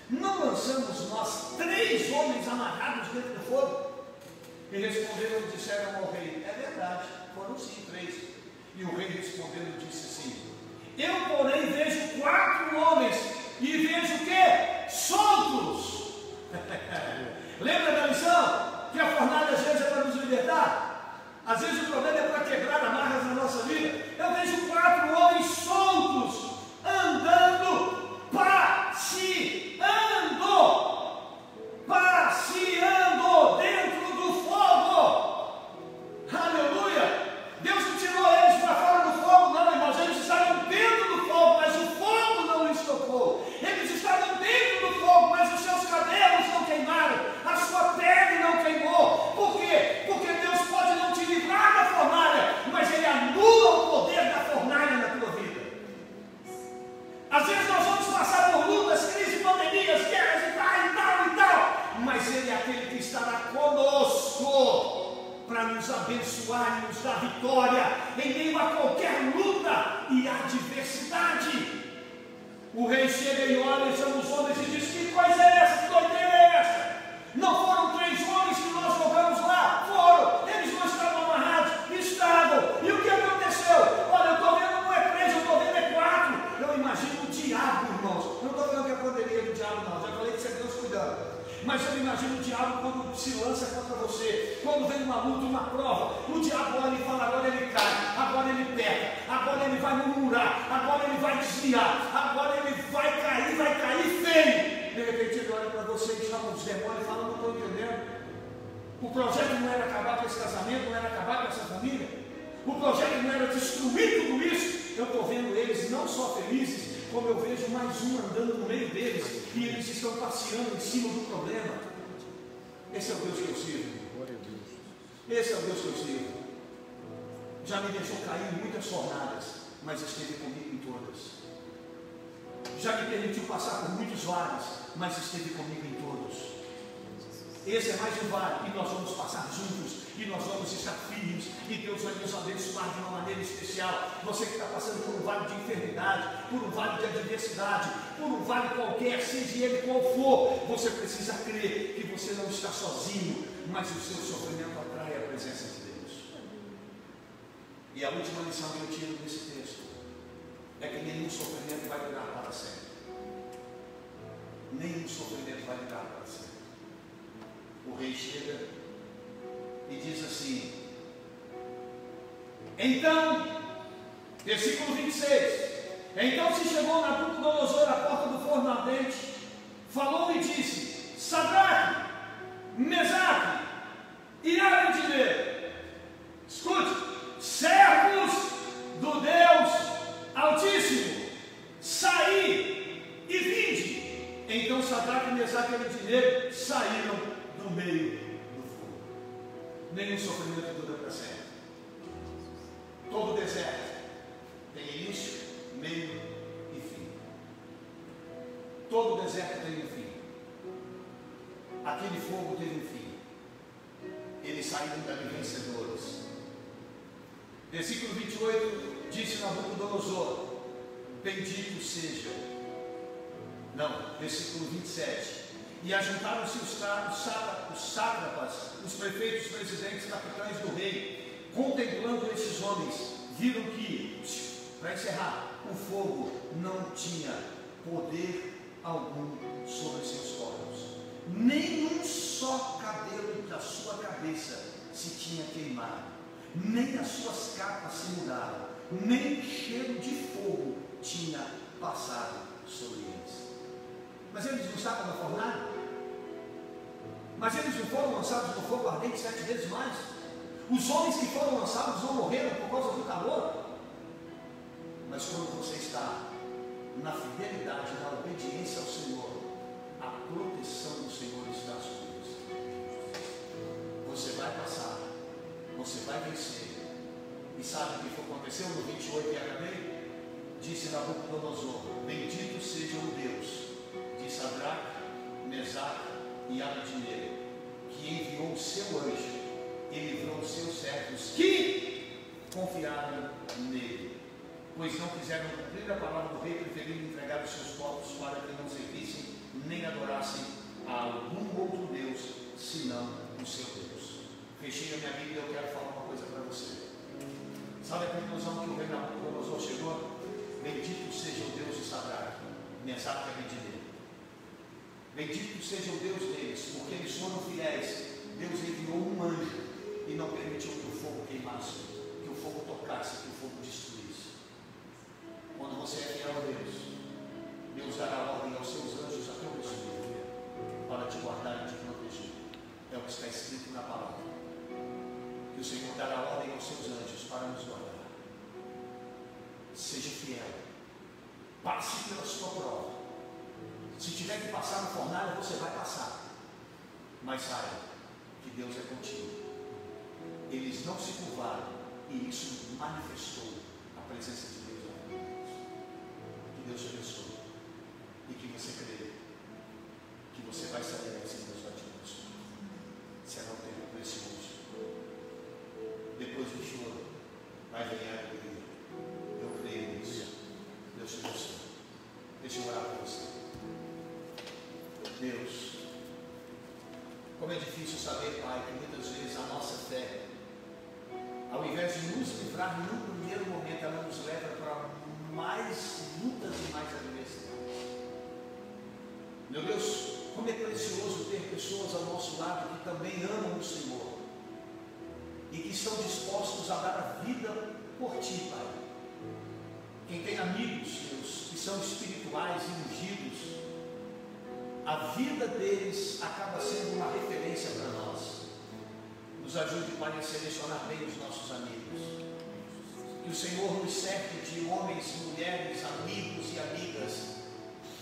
não lançamos nós 3 homens amarrados dentro do fogo? E responderam e disseram ao rei: é verdade, foram sim 3. E o rei respondendo disse assim: eu porém vejo 4 homens e vejo o quê? Soltos. Lembra da lição? Que a fornalha às vezes é para nos libertar. Às vezes o problema é para quebrar amarras na nossa vida. Eu vejo 4 homens soltos, andando, passeando dentro do fogo. Aleluia! Deus não tirou eles para fora do fogo, não, irmãos. Eles estavam dentro do fogo, mas o fogo não lhes tocou. Eles estavam dentro do fogo, mas os seus cabelos não queimaram, a sua pele não queimou. Por quê? Porque Deus pode não te livrar da fornalha, mas Ele anula o poder da fornalha na tua vida. Às vezes nós vamos passar por lutas, crises, pandemias, guerras e tal, mas Ele é aquele que estará conosco para nos abençoar e nos dar vitória em meio a qualquer luta e adversidade. O rei chega e olha e chama os homens e diz: que coisa é essa? Que doideira é essa? Não foram 3 homens que nós jogamos lá? Foram. Eles não estavam amarrados? Estavam. E o que aconteceu? Olha, eu estou vendo não é 3, eu estou vendo é 4. Eu imagino o diabo, irmãos. Eu não estou falando que a pandemia é do diabo, não. Já falei que isso é Deus cuidando. Mas eu imagino o diabo quando se lança contra você, quando vem uma luta, uma prova, o diabo olha e fala: agora ele cai, agora ele peca, agora ele vai murmurar, agora ele vai desviar, agora ele vai cair feio. De repente ele olha para você e chama os demônios e fala: não estou entendendo. O projeto não era acabar com esse casamento, não era acabar com essa família. O projeto não era destruir tudo isso. Eu estou vendo eles não só felizes, como eu vejo mais um andando no meio deles, e eles estão passeando em cima do problema. Esse é o Deus que eu sirvo. Esse é o Deus que eu sirvo. Já me deixou cair em muitas jornadas, mas esteve comigo em todas. Já me permitiu passar por muitos vales, mas esteve comigo em todos. Esse é mais um vale, e nós vamos passar juntos, e nós vamos estar firmes, e Deus vai nos abençoar de uma maneira especial. Você que está passando por um vale de enfermidade, por um vale de adversidade, por um vale qualquer, seja ele qual for, você precisa crer que você não está sozinho, mas o seu sofrimento atrai a presença de Deus. E a última lição que eu tiro desse texto é que nenhum sofrimento vai durar para sempre. Nenhum sofrimento vai durar para sempre. O rei chega e diz assim: então, versículo 26, então se chegou Nabucodonosor à porta do forno ardente, falou e disse: Sadraque, Mesaque e Abednego, escute, servos do Deus Altíssimo, saí e vinde. Então Sadraque, Mesaque e Abednego saíram no meio do fogo. Nenhum sofrimento dura para sempre. Todo deserto tem início, meio e fim. Todo deserto tem um fim. Aquele fogo teve um fim. Eles saíram dali vencedores. Versículo 28 disse Nabucodonosor: bendito seja. Não, versículo 27. E ajuntaram-se os sátrapas, os prefeitos, os presidentes, capitães do rei, contemplando esses homens, viram que, para encerrar, o fogo não tinha poder algum sobre seus corpos. Nem um só cabelo da sua cabeça se tinha queimado, nem as suas capas se mudaram, nem cheiro de fogo tinha passado sobre eles. Mas eles não estavam na fornalha? Mas eles não foram lançados no fogo ardente 7 vezes mais? Os homens que foram lançados não morreram por causa do calor? Mas quando você está na fidelidade, na obediência ao Senhor, a proteção do Senhor está sobre você. Você vai passar, você vai vencer. E sabe o que aconteceu no 28 e acabei? Disse Nabucodonosor: bendito seja o Deus de Sadraque, Mesaque e Abednego, que enviou o seu anjo e livrou os seus servos que confiaram nele, pois não quiseram cumprir a palavra do rei, preferindo entregar os seus corpos para que não servissem nem adorassem a algum outro Deus senão o seu Deus. Fechei a minha Bíblia e eu quero falar uma coisa para você. Sabe a conclusão que o rei Nabucodonosor chegou? Bendito seja o Deus de Sadraque, Mesaque e Abednego. Bendito seja o Deus deles, porque eles foram fiéis. Deus enviou um anjo e não permitiu que o fogo queimasse, que o fogo tocasse, que o fogo destruísse. Quando você é fiel a Deus, Deus dará ordem aos seus anjos a teu respeito, para te guardar e te proteger. É o que está escrito na palavra, que o Senhor dará ordem aos seus anjos para nos guardar. Seja fiel, passe pela sua prova. Se tiver que passar no fornalha, você vai passar. Mas saiba que Deus é contigo. Eles não se curvaram e isso manifestou a presença de Deus na vida deles. Que Deus te abençoe e que você creia que você vai saber vencer Deus vai te abençoar. Será um tempo precioso. Depois do choro vai vir a alegria. Eu creio nisso. Deus te abençoe. Deixa eu orar por você. Deus, como é difícil saber, Pai, que muitas vezes a nossa fé, ao invés de nos livrar no primeiro momento, ela nos leva para mais lutas e mais adversidades. Meu Deus, como é precioso ter pessoas o Senhor e que estão dispostos a dar a vida por Ti, Pai. Quem tem amigos, Deus, que são espirituais e ungidos, a vida deles acaba sendo uma referência para nós. Nos ajude, Pai, a selecionar bem os nossos amigos. Que o Senhor nos cerque de homens e mulheres, amigos e amigas,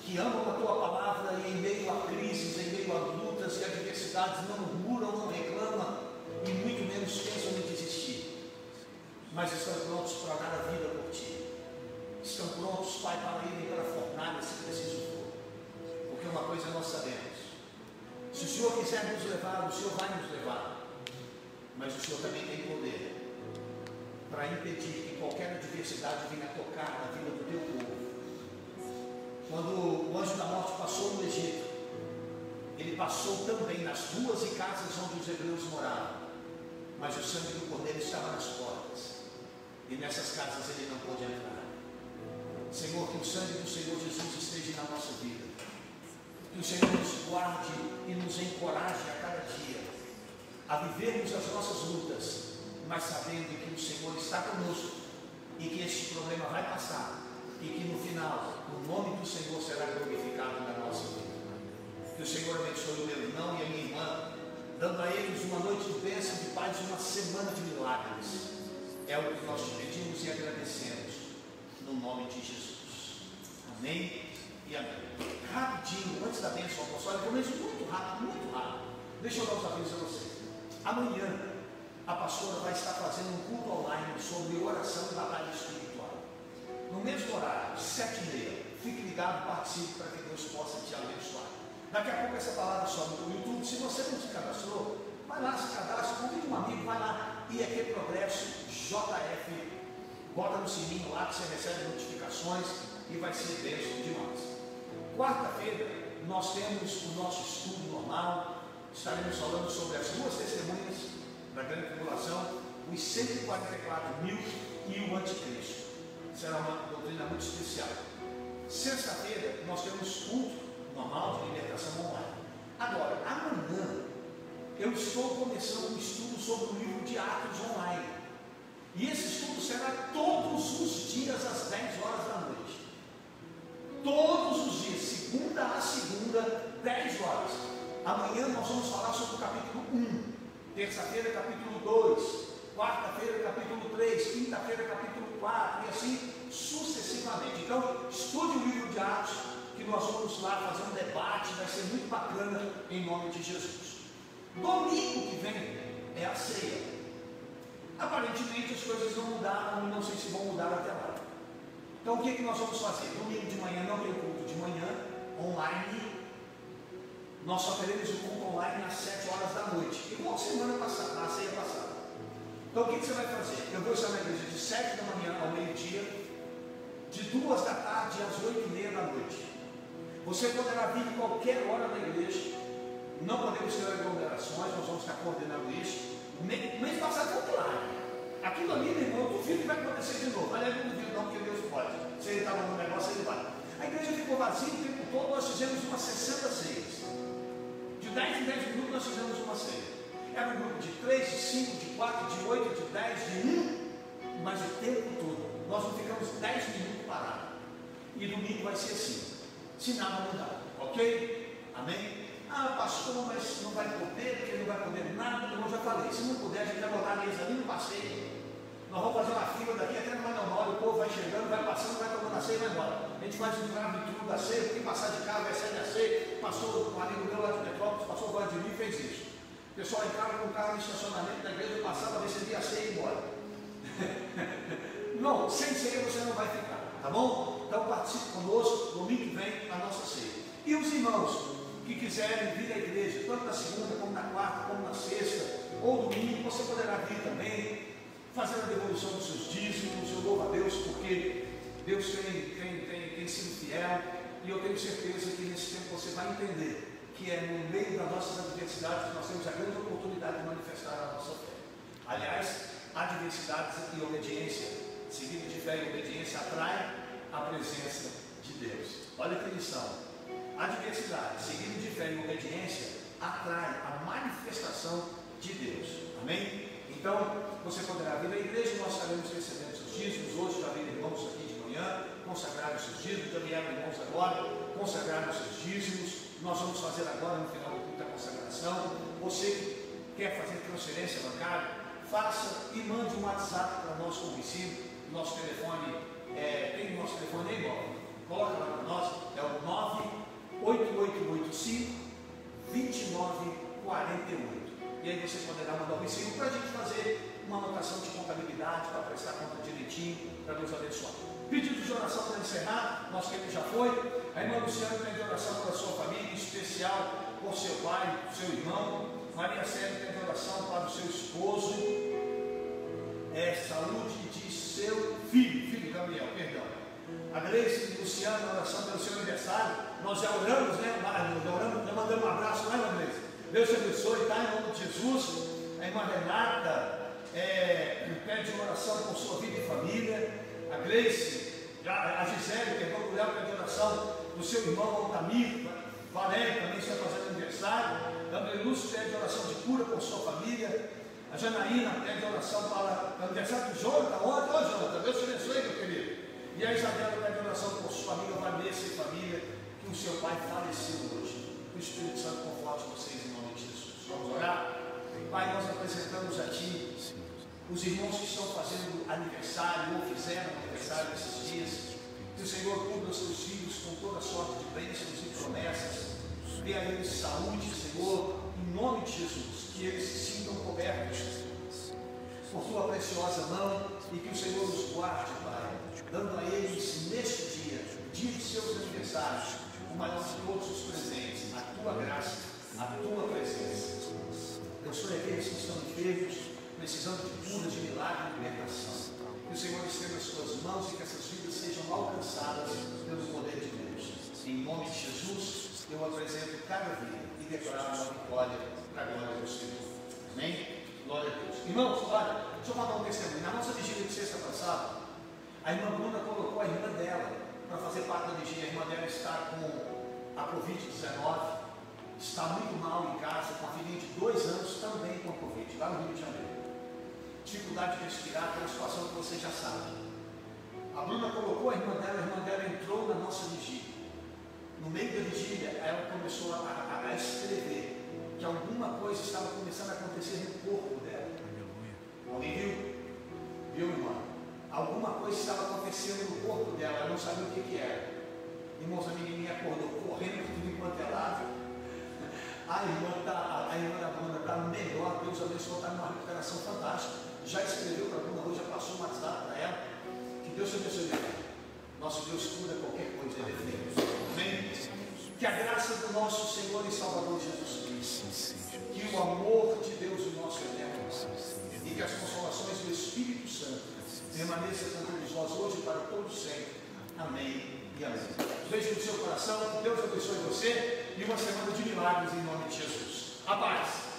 que amam a Tua palavra e em meio a crises, em meio a lutas e adversidades, não murmuram, não reclamam e muito menos pensam em desistir, mas estão prontos para dar a vida por Ti. Estão prontos, Pai, para irem para a fornalha se preciso for. Porque uma coisa nós sabemos: se o Senhor quiser nos levar, o Senhor vai nos levar, mas o Senhor também tem poder para impedir que qualquer adversidade venha tocar na vida do Teu povo. Quando o anjo da morte passou no Egito, ele passou também nas ruas e casas onde os hebreus moravam, mas o sangue do Cordeiro estava nas portas, e nessas casas ele não pôde entrar. Senhor, que o sangue do Senhor Jesus esteja na nossa vida, que o Senhor nos guarde e nos encoraje a cada dia a vivermos as nossas lutas, mas sabendo que o Senhor está conosco e que este problema vai passar e que no final o nome do Senhor será glorificado na nossa vida. Que o Senhor abençoe o meu irmão e a minha irmã, dando a eles uma noite de bênção, de paz, uma semana de milagres. É o que nós te pedimos e agradecemos, no nome de Jesus. Amém e amém. Rapidinho, antes da bênção apostólica, eu vejo muito rápido. Deixa eu dar os avisos a vocês. Amanhã, a pastora vai estar fazendo um culto online sobre oração e batalha espiritual. No mesmo horário, 7h30. Fique ligado, participe para que Deus possa te abençoar. Daqui a pouco essa palavra sobe no YouTube. Se você não se cadastrou, vai lá, se cadastra, convide um amigo, vai lá, IEQ Progresso JF, bota no sininho lá que você recebe notificações e vai ser bênção demais. Quarta-feira, nós temos o nosso estudo normal. Estaremos falando sobre as duas testemunhas da grande tribulação, os 144 mil e o anticristo. Será uma doutrina muito especial. Sexta-feira nós temos culto normal de libertação online. Agora, amanhã eu estou começando um estudo sobre o livro de Atos online. E esse estudo será todos os dias às 10 horas da noite. Todos os dias, segunda a segunda, 10 horas. Amanhã nós vamos falar sobre o capítulo 1. Terça-feira, capítulo 2, quarta-feira, capítulo 3, quinta-feira, capítulo 4, e assim sucessivamente. Então, estude o livro de Atos, que nós vamos lá fazer um debate, vai ser muito bacana, em nome de Jesus. Domingo que vem é a ceia. Aparentemente as coisas não mudaram, e não sei se vão mudar até lá. Então, o que é que nós vamos fazer? Domingo de manhã não tem culto de manhã, online. Nós só teremos o culto online às 7 horas da noite, igual semana passada, na ceia passada. Então o que você vai fazer? Eu vou estar na igreja de 7 da manhã ao meio-dia, de 2 da tarde às 8h30 da noite. Você poderá vir qualquer hora na igreja, não podemos ter aglomerações, nós vamos estar coordenando isso. Mês passado foi um milagre. Aquilo ali, meu irmão, eu duvido que vai acontecer de novo. Aliás, eu não duvido não, porque Deus pode. Se ele estava no negócio, ele vai. A igreja ficou vazia o tempo todo, nós fizemos umas 60 ceias. De 10 em 10 minutos nós fizemos uma ceia. Era um grupo de 3, de 5, de 4, de 8, de 10, de 1, mas o tempo todo. Nós não ficamos 10 minutos parados. E domingo vai ser assim, se nada mudar, ok? Amém? Ah, pastor, mas não vai poder, porque não vai poder nada. Eu já falei, se não puder, a gente vai botar a mesa ali no passeio. Nós vamos fazer uma fila daqui até no Manobral, o povo vai chegando, vai passando, vai tomando a ceia e vai embora. A gente faz um drive-thru da ceia, quem passar de carro vai sair da ceia. Passou um amigo meu lá de Petrópolis, passou o Vladimir e fez isso. O pessoal entrava com o carro no estacionamento da igreja, passava, recebia a ceia e ia embora. Não, sem ceia você não vai ficar, tá bom? Então participe conosco, domingo que vem, a nossa ceia. E os irmãos que quiserem vir à igreja, tanto na segunda, como na quarta, como na sexta, ou domingo, você poderá vir também, fazendo a devolução dos seus dízimos. Eu louvo a Deus, porque Deus tem sido fiel, e eu tenho certeza que nesse tempo você vai entender que é no meio das nossas adversidades que nós temos a grande oportunidade de manifestar a nossa fé. Aliás, adversidades e obediência, seguido de fé e obediência, atrai a presença de Deus. Olha que lição. Adversidade, seguido de fé e obediência, atrai a manifestação de Deus. Amém? Então, você poderá vir à igreja, nós estaremos recebendo seus dízimos. Hoje já vieram irmãos aqui de manhã, consagraram os seus dízimos, já vieram irmãos agora, consagraram os seus dízimos. Nós vamos fazer agora, no final do culto, a consagração. Você que quer fazer transferência bancária, faça e mande um WhatsApp para nós como ensino. Nosso telefone, tem o nosso telefone aí, irmão? Coloca lá para nós, é o 98885-2948. E aí você poderá mandar um ensino para a gente fazer uma anotação de contabilidade, para prestar conta direitinho, para nos abençoar. Pedido de oração para encerrar, nosso querido já foi. A irmã Luciana pede oração para a sua família, em especial por seu pai, seu irmão. Maria Célia pede oração para o seu esposo, saúde de seu filho Gabriel, perdão. A Grace e Luciana, oração pelo seu aniversário. Nós já oramos, né? Já mandamos um abraço, não é, irmã Grace? Deus te abençoe, tá? Em nome de Jesus. A irmã Renata pede oração por sua vida e família. A Grace, a Gisele, perdão, por ela, pede oração do seu irmão Altamir. Valério também está fazendo aniversário. Gabriel Lúcio pede oração de cura por sua família. A Janaína pede oração para o aniversário do Jonathan. Ô Jonathan, Deus te abençoe, meu querido. E a Isabela pede oração por sua família, Vanessa e família, que o seu pai faleceu hoje. O Espírito Santo conforte vocês em nome de Jesus. Vamos orar? Pai, nós apresentamos a Ti os irmãos que estão fazendo aniversário ou fizeram aniversário esses dias. Que o Senhor cubra os seus filhos com toda sorte de bênçãos e promessas. Dê a eles saúde, Senhor, em nome de Jesus. Que eles se sintam cobertos por Tua preciosa mão e que o Senhor os guarde, Pai, dando a eles neste dia, dia de seus aniversários, o maior de todos os presentes, a Tua graça, a Tua presença. Abençoe aqueles que estão enfermos, precisando de cura, de milagre e libertação. Que o Senhor estenda as Suas mãos e que essas vidas sejam alcançadas pelo poder de Deus. Em nome de Jesus, eu apresento cada vida e declaro uma vitória para a glória do Senhor. Amém? Glória a Deus. Irmãos, olha, deixa eu mandar um testemunho. Na nossa vigília de sexta passada, a irmã Bruna colocou a irmã dela para fazer parte da vigília. A irmã dela está com a Covid-19, está muito mal em casa, com a filhinha de 2 anos também com a Covid, lá no Rio de Janeiro. Dificuldade de respirar, aquela situação que você já sabe. A Bruna colocou a irmã dela entrou na nossa vigília. No meio da vigília, ela começou a escrever que alguma coisa estava começando a acontecer no corpo dela. Alguém viu? Viu, irmã? Alguma coisa estava acontecendo no corpo dela, ela não sabia o que era. Irmãos, a menininha acordou correndo tudo enquanto é lado. A irmã da Bruna está melhor, Deus abençoe, está numa recuperação fantástica. Já escreveu para a Bruna hoje, já passou um WhatsApp para ela. Que Deus te abençoe. Nosso Deus cura qualquer coisa, Ele é Deus. Amém? Que a graça do nosso Senhor e Salvador Jesus Cristo, que o amor de Deus, o nosso eterno Pai, e que as consolações do Espírito Santo permaneçam com todos nós hoje e para todos sempre. Amém e amém. Beijo no seu coração, que Deus abençoe você e uma semana de milagres em nome de Jesus. A paz.